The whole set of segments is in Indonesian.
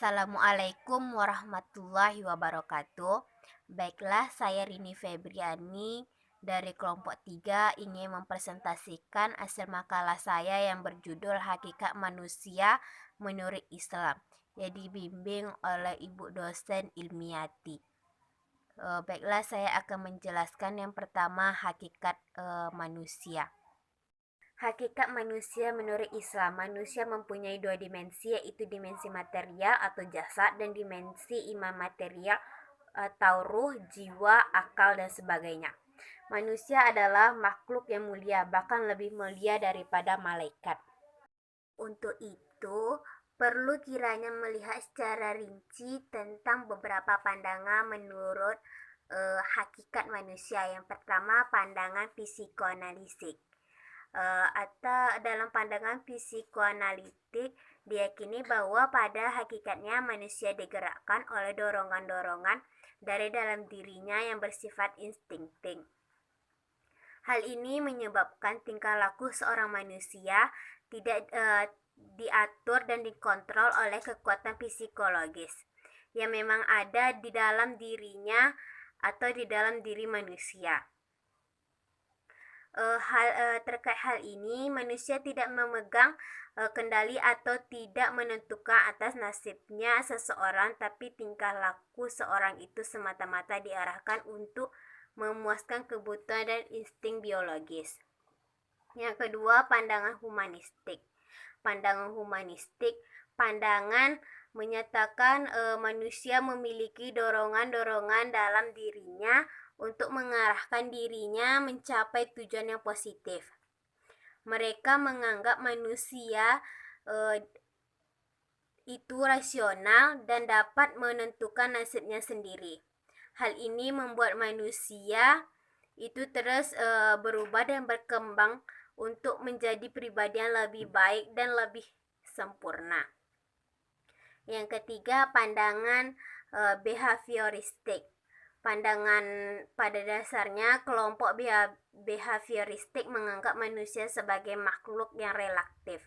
Assalamualaikum warahmatullahi wabarakatuh. Baiklah, saya Rini Febriani dari kelompok 3 ingin mempresentasikan hasil makalah saya yang berjudul Hakikat Manusia Menurut Islam, yang dibimbing oleh Ibu dosen Ilmiati. Baiklah, saya akan menjelaskan yang pertama hakikat manusia. Hakikat manusia menurut Islam, manusia mempunyai dua dimensi, yaitu dimensi material atau jasad dan dimensi iman material atau ruh, jiwa, akal, dan sebagainya. Manusia adalah makhluk yang mulia, bahkan lebih mulia daripada malaikat. Untuk itu, perlu kiranya melihat secara rinci tentang beberapa pandangan menurut hakikat manusia. Yang pertama, pandangan psikoanalitik. Atau dalam pandangan psikoanalitik diyakini bahwa pada hakikatnya manusia digerakkan oleh dorongan-dorongan dari dalam dirinya yang bersifat instinktif. Hal ini menyebabkan tingkah laku seorang manusia tidak diatur dan dikontrol oleh kekuatan psikologis yang memang ada di dalam dirinya atau di dalam diri manusia. Terkait hal ini, manusia tidak memegang kendali atau tidak menentukan atas nasibnya seseorang, tapi tingkah laku seorang itu semata-mata diarahkan untuk memuaskan kebutuhan dan insting biologis. Yang kedua, pandangan humanistik. Pandangan menyatakan manusia memiliki dorongan-dorongan dalam dirinya untuk mengarahkan dirinya mencapai tujuan yang positif. Mereka menganggap manusia itu rasional dan dapat menentukan nasibnya sendiri. Hal ini membuat manusia itu terus berubah dan berkembang untuk menjadi pribadi yang lebih baik dan lebih sempurna. Yang ketiga, pandangan behavioristik. Pandangan pada dasarnya kelompok behavioristik menganggap manusia sebagai makhluk yang relatif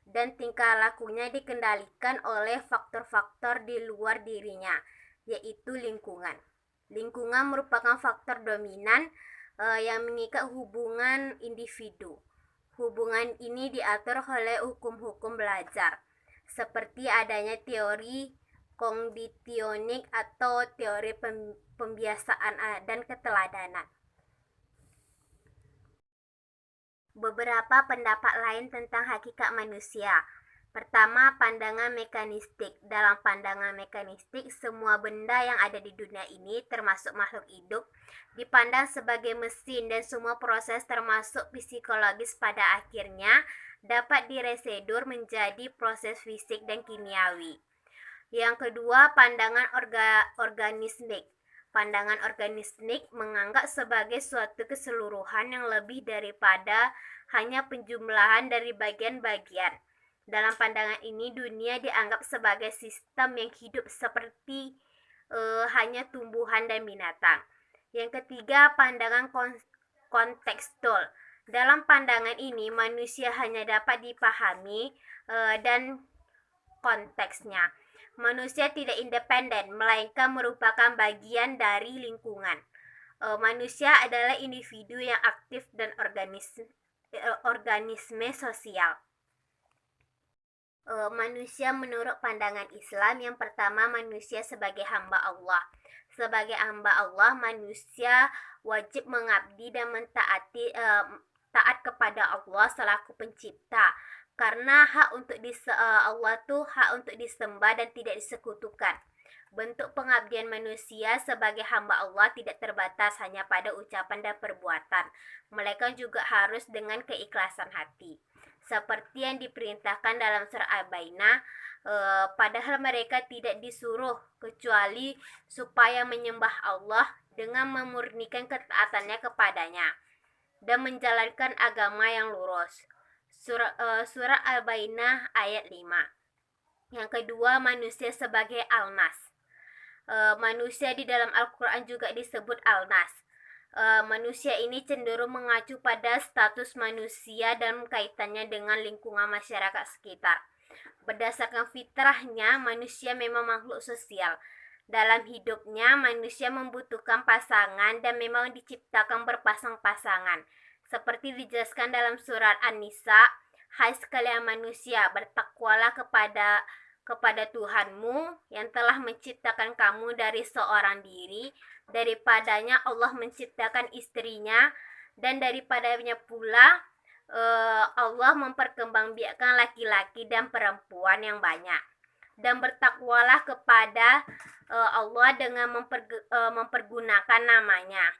dan tingkah lakunya dikendalikan oleh faktor-faktor di luar dirinya, yaitu lingkungan. Lingkungan merupakan faktor dominan yang mengikat hubungan individu. Hubungan ini diatur oleh hukum-hukum belajar, seperti adanya teori kondisionik atau teori pembiasaan dan keteladanan. Beberapa pendapat lain tentang hakikat manusia. Pertama, pandangan mekanistik. Dalam pandangan mekanistik, semua benda yang ada di dunia ini, termasuk makhluk hidup, dipandang sebagai mesin dan semua proses termasuk psikologis pada akhirnya dapat diresedur menjadi proses fisik dan kimiawi. Yang kedua, pandangan organismik. Pandangan organismik menganggap sebagai suatu keseluruhan yang lebih daripada hanya penjumlahan dari bagian-bagian. Dalam pandangan ini, dunia dianggap sebagai sistem yang hidup seperti hanya tumbuhan dan binatang. Yang ketiga, pandangan kontekstual. Dalam pandangan ini, manusia hanya dapat dipahami dan konteksnya. Manusia tidak independen, melainkan merupakan bagian dari lingkungan. Manusia adalah individu yang aktif dan organisme sosial. Manusia menurut pandangan Islam, yang pertama, manusia sebagai hamba Allah. Sebagai hamba Allah, manusia wajib mengabdi dan taat kepada Allah selaku pencipta. Karena Allah tuh hak untuk disembah dan tidak disekutukan. Bentuk pengabdian manusia sebagai hamba Allah tidak terbatas hanya pada ucapan dan perbuatan, melainkan juga harus dengan keikhlasan hati. Seperti yang diperintahkan dalam surah Al-Baqarah, padahal mereka tidak disuruh kecuali supaya menyembah Allah dengan memurnikan ketaatannya kepadanya dan menjalankan agama yang lurus. Surah Al-Baqarah ayat 5. Yang kedua, manusia sebagai Al-Nas. Manusia di dalam Al-Quran juga disebut Al-Nas. Manusia ini cenderung mengacu pada status manusia dan kaitannya dengan lingkungan masyarakat sekitar. Berdasarkan fitrahnya, manusia memang makhluk sosial. Dalam hidupnya, manusia membutuhkan pasangan dan memang diciptakan berpasang-pasangan. Seperti dijelaskan dalam surat An-Nisa, "Hai sekalian manusia, bertakwalah kepada Tuhanmu yang telah menciptakan kamu dari seorang diri, daripadanya Allah menciptakan istrinya, dan daripadanya pula Allah memperkembangbiakkan laki-laki dan perempuan yang banyak. Dan bertakwalah kepada Allah dengan mempergunakan namanya.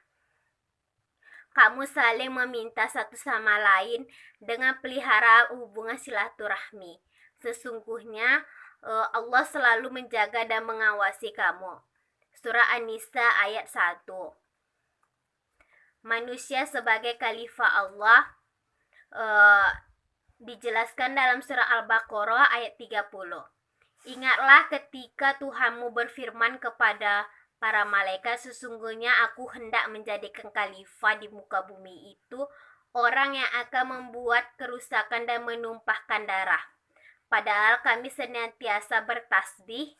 Kamu saling meminta satu sama lain dengan pelihara hubungan silaturahmi. Sesungguhnya Allah selalu menjaga dan mengawasi kamu." Surah An-Nisa ayat 1. Manusia sebagai khalifah Allah dijelaskan dalam surah Al-Baqarah ayat 30. "Ingatlah ketika Tuhanmu berfirman kepada para malaikat, sesungguhnya aku hendak menjadikan khalifah di muka bumi itu orang yang akan membuat kerusakan dan menumpahkan darah. Padahal kami senantiasa bertasbih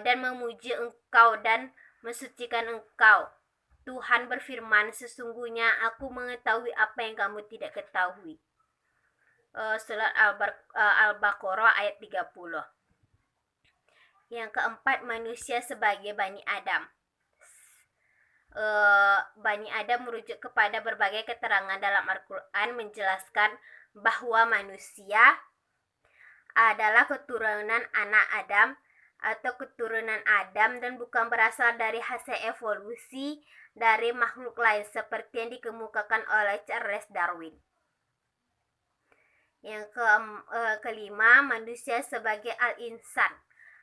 dan memuji engkau dan mensucikan engkau. Tuhan berfirman, sesungguhnya aku mengetahui apa yang kamu tidak ketahui." Surat Al-Baqarah ayat 30. Yang keempat, manusia sebagai Bani Adam. Bani Adam merujuk kepada berbagai keterangan dalam Al-Quran menjelaskan bahwa manusia adalah keturunan anak Adam atau keturunan Adam dan bukan berasal dari hasil evolusi dari makhluk lain seperti yang dikemukakan oleh Charles Darwin. Yang kelima, manusia sebagai al-insan.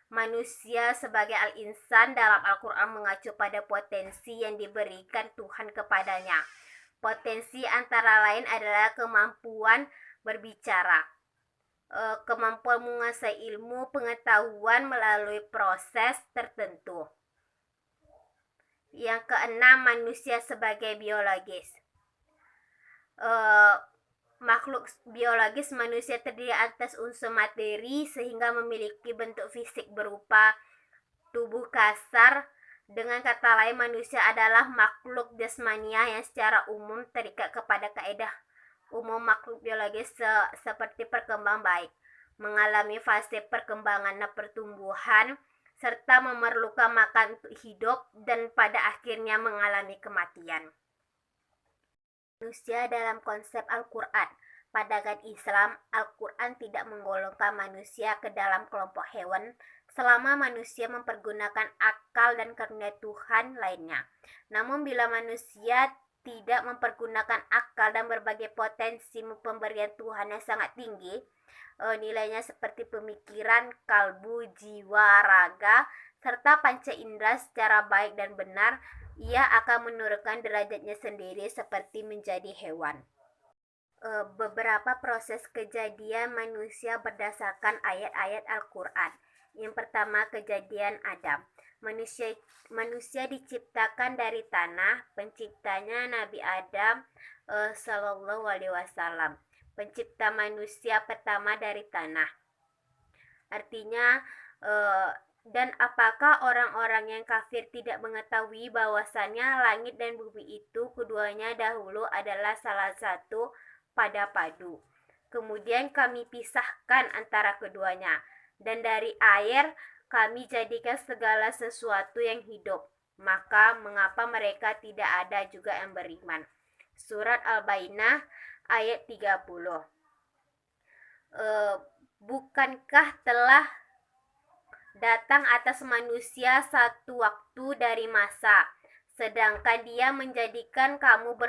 Manusia sebagai al-insan dalam Al-Quran mengacu pada potensi yang diberikan Tuhan kepadanya. Potensi antara lain adalah kemampuan berbicara, kemampuan menguasai ilmu pengetahuan melalui proses tertentu. Yang keenam, manusia sebagai biologis. Makhluk biologis manusia terdiri atas unsur materi sehingga memiliki bentuk fisik berupa tubuh kasar. Dengan kata lain, manusia adalah makhluk jasmania yang secara umum terikat kepada kaidah umum makhluk biologis seperti perkembang baik, mengalami fase perkembangan dan pertumbuhan, serta memerlukan makan untuk hidup dan pada akhirnya mengalami kematian. Manusia dalam konsep Al-Quran. Pandangan Islam, Al-Quran tidak menggolongkan manusia ke dalam kelompok hewan selama manusia mempergunakan akal dan karunia Tuhan lainnya. Namun bila manusia tidak mempergunakan akal dan berbagai potensi pemberian Tuhan yang sangat tinggi, nilainya seperti pemikiran, kalbu, jiwa, raga, serta panca indera secara baik dan benar, ia akan menurunkan derajatnya sendiri seperti menjadi hewan. Beberapa proses kejadian manusia berdasarkan ayat-ayat Al-Quran. Yang pertama, kejadian Adam. Manusia diciptakan dari tanah. Penciptanya Nabi Adam Sallallahu Alaihi Wasallam. Pencipta manusia pertama dari tanah. Artinya dan apakah orang-orang yang kafir tidak mengetahui bahwasannya langit dan bumi itu keduanya dahulu adalah salah satu pada padu. Kemudian kami pisahkan antara keduanya, dan dari air kami jadikan segala sesuatu yang hidup. Maka mengapa mereka tidak ada juga yang beriman? Surat Al-Baqarah ayat 30. Bukankah telah datang atas manusia satu waktu dari masa, sedangkan dia menjadikan kamu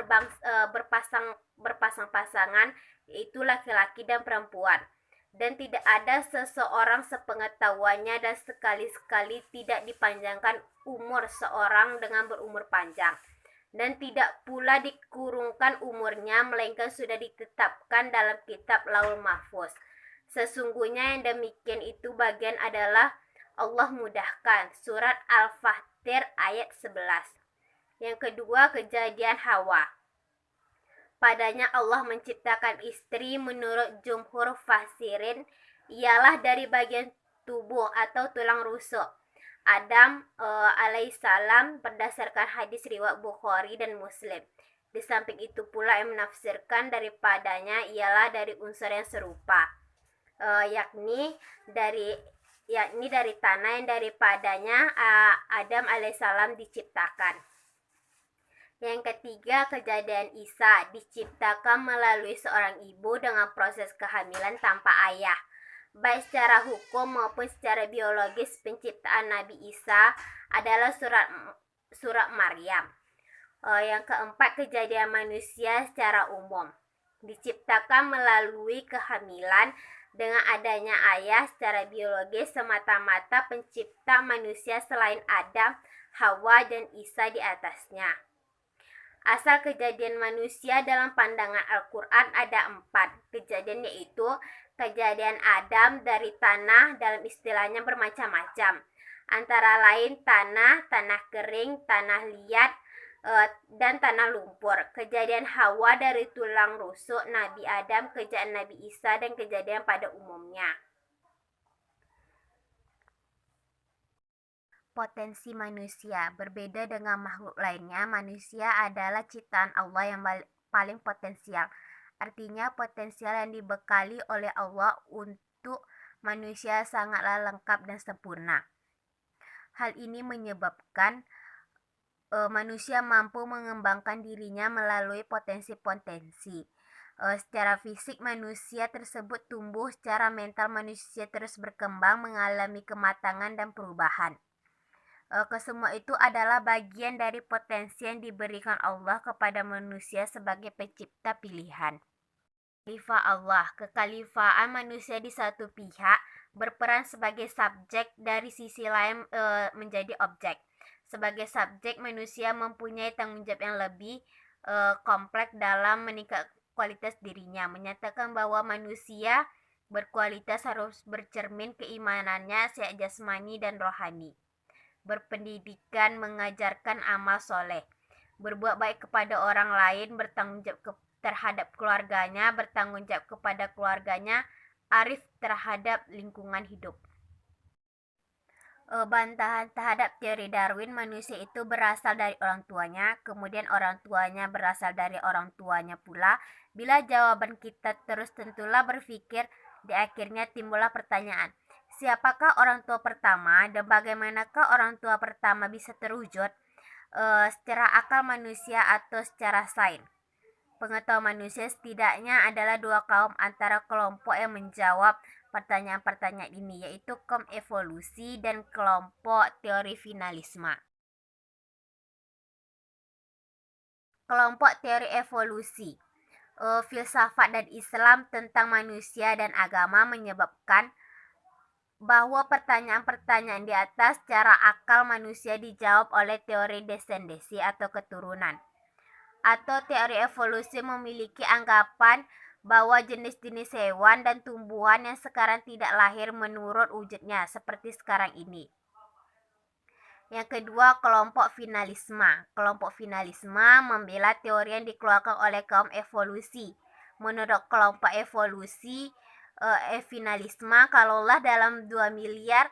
berpasang-pasangan, yaitu laki-laki dan perempuan, dan tidak ada seseorang sepengetahuannya, dan sekali-sekali tidak dipanjangkan umur seorang dengan berumur panjang, dan tidak pula dikurungkan umurnya, melainkan sudah ditetapkan dalam kitab Lauhul Mahfuz. Sesungguhnya yang demikian itu bagian adalah Allah mudahkan. Surat Al-Fatir ayat 11. Yang kedua, kejadian Hawa. Padanya Allah menciptakan istri menurut jumhur fasirin ialah dari bagian tubuh atau tulang rusuk. Adam alaihissalam berdasarkan hadis riwayat Bukhari dan Muslim. Di samping itu pula yang menafsirkan daripadanya ialah dari unsur yang serupa, yakni dari tanah yang daripadanya Adam alaihissalam diciptakan. Yang ketiga, kejadian Isa diciptakan melalui seorang ibu dengan proses kehamilan tanpa ayah. Baik secara hukum maupun secara biologis, penciptaan Nabi Isa adalah surat Maryam. Yang keempat, kejadian manusia secara umum diciptakan melalui kehamilan dengan adanya ayah secara biologis semata-mata pencipta manusia selain Adam, Hawa, dan Isa di atasnya. Asal kejadian manusia dalam pandangan Al-Quran ada 4 kejadian, yaitu kejadian Adam dari tanah dalam istilahnya bermacam-macam, antara lain tanah kering, tanah liat, dan tanah lumpur. Kejadian Hawa dari tulang rusuk Nabi Adam, kejadian Nabi Isa, dan kejadian pada umumnya. Potensi manusia berbeda dengan makhluk lainnya. Manusia adalah ciptaan Allah yang paling potensial. Artinya potensial yang dibekali oleh Allah untuk manusia sangatlah lengkap dan sempurna. Hal ini menyebabkan manusia mampu mengembangkan dirinya melalui potensi-potensi. Secara fisik manusia tersebut tumbuh, secara mental manusia terus berkembang, mengalami kematangan dan perubahan. Kesemua itu adalah bagian dari potensi yang diberikan Allah kepada manusia sebagai pencipta pilihan. Khalifah Allah, kekhalifaan manusia di satu pihak berperan sebagai subjek, dari sisi lain menjadi objek. Sebagai subjek, manusia mempunyai tanggung jawab yang lebih kompleks dalam meningkatkan kualitas dirinya, menyatakan bahwa manusia berkualitas harus bercermin keimanannya secara jasmani dan rohani, berpendidikan, mengajarkan amal soleh, berbuat baik kepada orang lain, bertanggung jawab terhadap keluarganya, bertanggung jawab kepada keluarganya, arif terhadap lingkungan hidup. Bantahan terhadap teori Darwin, manusia itu berasal dari orang tuanya, kemudian orang tuanya berasal dari orang tuanya pula. Bila jawaban kita terus, tentulah berpikir, di akhirnya timbullah pertanyaan, siapakah orang tua pertama dan bagaimanakah orang tua pertama bisa terwujud, secara akal manusia atau secara sains? Pengetahuan manusia setidaknya adalah dua kaum antara kelompok yang menjawab pertanyaan-pertanyaan ini, yaitu kaum evolusi dan kelompok teori finalisme. Kelompok teori evolusi, filsafat dan Islam tentang manusia dan agama menyebabkan bahwa pertanyaan-pertanyaan di atas secara akal manusia dijawab oleh teori descendensi atau keturunan. Atau teori evolusi memiliki anggapan bahwa jenis-jenis hewan dan tumbuhan yang sekarang tidak lahir menurut wujudnya seperti sekarang ini. Yang kedua, kelompok finalisme. Kelompok finalisme membela teori yang dikeluarkan oleh kaum evolusi. Menurut kelompok evolusi finalisme, kalaulah dalam 2 miliar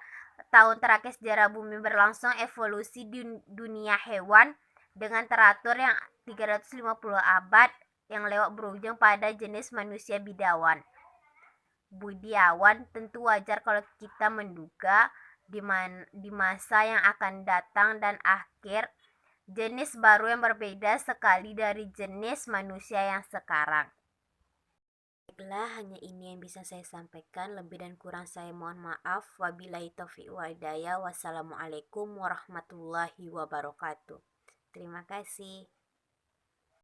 tahun terakhir sejarah bumi berlangsung evolusi di dunia hewan dengan teratur yang 350 abad yang lewat berujung pada jenis manusia budiawan. Tentu wajar kalau kita menduga di masa yang akan datang dan akhir, jenis baru yang berbeda sekali dari jenis manusia yang sekarang. Baiklah, hanya ini yang bisa saya sampaikan. Lebih dan kurang saya mohon maaf. Wabillahi taufiq wal hidayah. Wassalamualaikum warahmatullahi wabarakatuh. Terima kasih.